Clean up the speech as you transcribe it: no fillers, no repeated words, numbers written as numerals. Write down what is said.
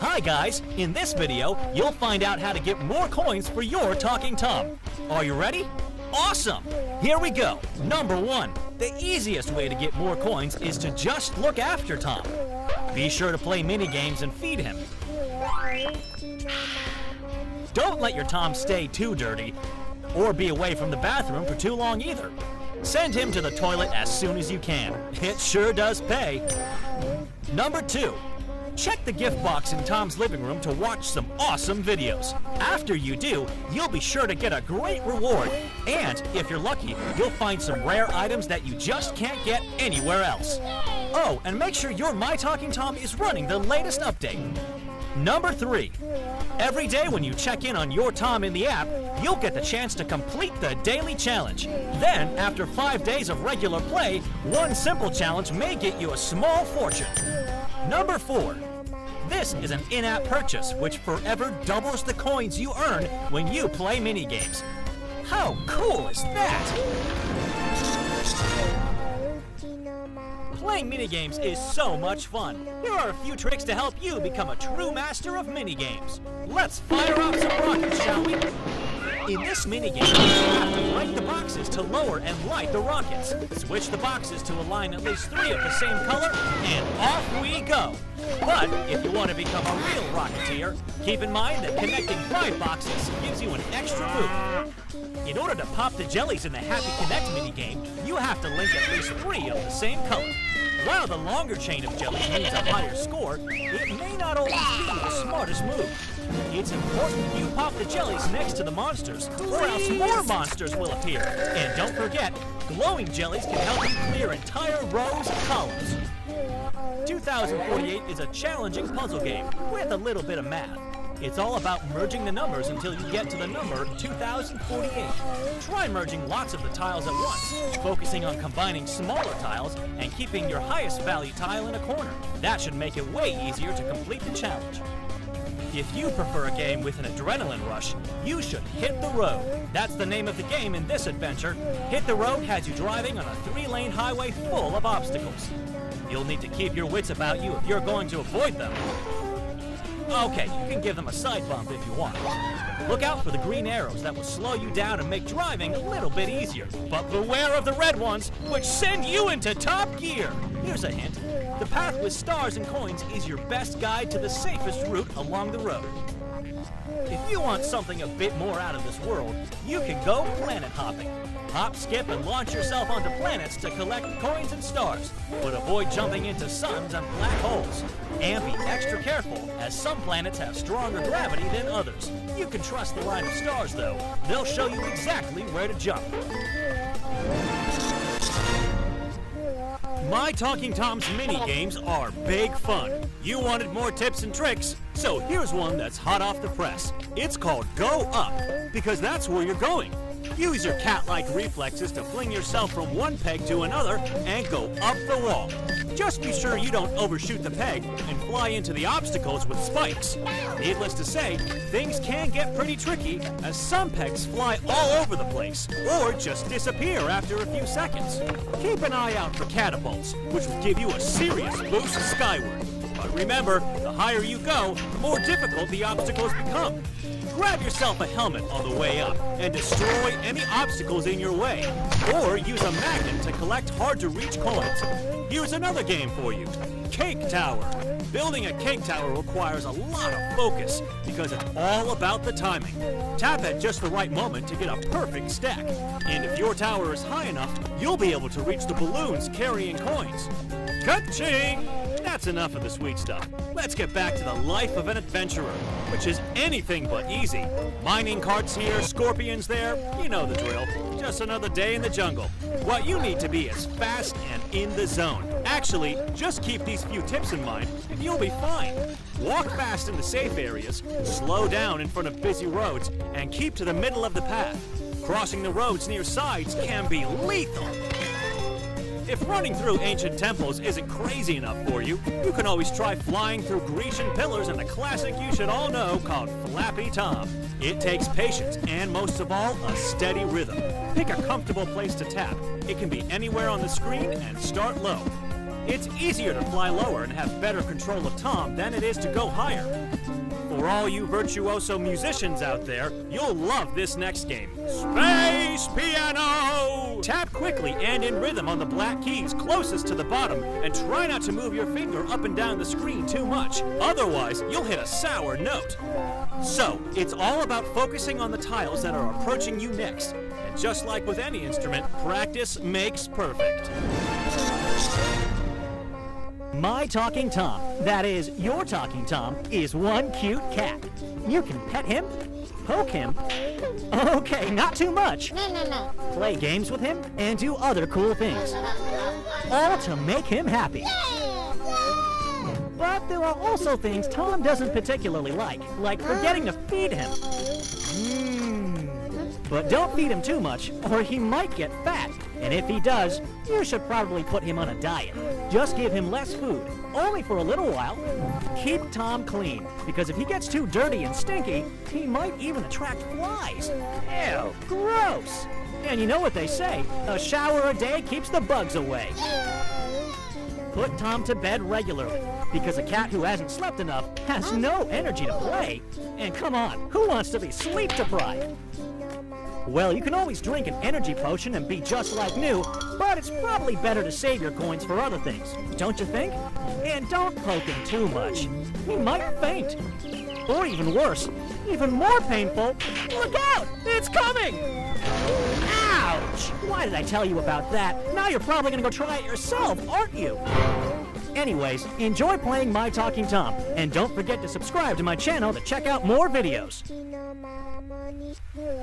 Hi guys, in this video, you'll find out how to get more coins for your talking Tom. Are you ready? Awesome! Here we go. Number 1, the easiest way to get more coins is to just look after Tom. Be sure to play mini games and feed him. Don't let your Tom stay too dirty or be away from the bathroom for too long either. Send him to the toilet as soon as you can. It sure does pay. Number 2, check the gift box in Tom's living room to watch some awesome videos. After you do, you'll be sure to get a great reward. And if you're lucky, you'll find some rare items that you just can't get anywhere else. Oh, and make sure your My Talking Tom is running the latest update. Number 3, every day when you check in on your Tom in the app, you'll get the chance to complete the daily challenge. Then, after 5 days of regular play, one simple challenge may get you a small fortune. Number 4, this is an in-app purchase which forever doubles the coins you earn when you play mini-games. How cool is that? Playing minigames is so much fun. Here are a few tricks to help you become a true master of minigames. Let's fire off some rockets, shall we? In this minigame, you have to break the boxes to lower and light the rockets. Switch the boxes to align at least 3 of the same color, and off we go. But if you want to become a real Rocketeer, keep in mind that connecting 5 boxes gives you an extra boost. In order to pop the jellies in the Happy Connect minigame, you have to link at least 3 of the same color. While the longer chain of jellies means a higher score, it may not always be the smartest move. It's important you pop the jellies next to the monsters, or else more monsters will appear. And don't forget, glowing jellies can help you clear entire rows and columns. 2048 is a challenging puzzle game with a little bit of math. It's all about merging the numbers until you get to the number 2048. Try merging lots of the tiles at once, focusing on combining smaller tiles and keeping your highest value tile in a corner. That should make it way easier to complete the challenge. If you prefer a game with an adrenaline rush, you should Hit the Road. That's the name of the game in this adventure. Hit the Road has you driving on a 3-lane highway full of obstacles. You'll need to keep your wits about you if you're going to avoid them. Okay, you can give them a side bump if you want. Look out for the green arrows that will slow you down and make driving a little bit easier. But beware of the red ones, which send you into top gear. Here's a hint. The path with stars and coins is your best guide to the safest route along the road. If you want something a bit more out of this world, you can go planet hopping. Hop, skip, and launch yourself onto planets to collect coins and stars, but avoid jumping into suns and black holes. And be extra careful, as some planets have stronger gravity than others. You can trust the line of stars, though. They'll show you exactly where to jump. My Talking Tom's mini-games are big fun. You wanted more tips and tricks, so here's one that's hot off the press. It's called Go Up, because that's where you're going. Use your cat-like reflexes to fling yourself from one peg to another and go up the wall. Just be sure you don't overshoot the peg and fly into the obstacles with spikes. Needless to say, things can get pretty tricky as some pegs fly all over the place or just disappear after a few seconds. Keep an eye out for catapults, which will give you a serious boost skyward. But remember, the higher you go, the more difficult the obstacles become. Grab yourself a helmet on the way up and destroy any obstacles in your way. Or use a magnet to collect hard-to-reach coins. Here's another game for you, Cake Tower. Building a cake tower requires a lot of focus because it's all about the timing. Tap at just the right moment to get a perfect stack. And if your tower is high enough, you'll be able to reach the balloons carrying coins. Ka-ching! That's enough of the sweet stuff. Let's get back to the life of an adventurer, which is anything but easy. Mining carts here, scorpions there, you know the drill. Just another day in the jungle. What you need to be is fast and in the zone. Actually, just keep these few tips in mind and you'll be fine. Walk fast in the safe areas, slow down in front of busy roads, and keep to the middle of the path. Crossing the roads near sides can be lethal. If running through ancient temples isn't crazy enough for you, you can always try flying through Grecian pillars in a classic you should all know called Flappy Tom. It takes patience and, most of all, a steady rhythm. Pick a comfortable place to tap. It can be anywhere on the screen and start low. It's easier to fly lower and have better control of Tom than it is to go higher. For all you virtuoso musicians out there, you'll love this next game. Space Piano! Tap quickly and in rhythm on the black keys closest to the bottom, and try not to move your finger up and down the screen too much. Otherwise, you'll hit a sour note. So, it's all about focusing on the tiles that are approaching you next. And just like with any instrument, practice makes perfect. My talking Tom, that is, your talking Tom, is one cute cat. You can pet him, poke him, okay, not too much, play games with him, and do other cool things. All to make him happy. But there are also things Tom doesn't particularly like forgetting to feed him. But don't feed him too much, or he might get fat. And if he does, you should probably put him on a diet. Just give him less food, only for a little while. Keep Tom clean, because if he gets too dirty and stinky, he might even attract flies. Ew, gross! And you know what they say, a shower a day keeps the bugs away. Put Tom to bed regularly, because a cat who hasn't slept enough has no energy to play. And come on, who wants to be sleep deprived? Well, you can always drink an energy potion and be just like new, but it's probably better to save your coins for other things, don't you think? And don't poke him too much. He might faint. Or even worse, even more painful, look out! It's coming! Ouch! Why did I tell you about that? Now you're probably gonna go try it yourself, aren't you? Anyways, enjoy playing My Talking Tom, and don't forget to subscribe to my channel to check out more videos.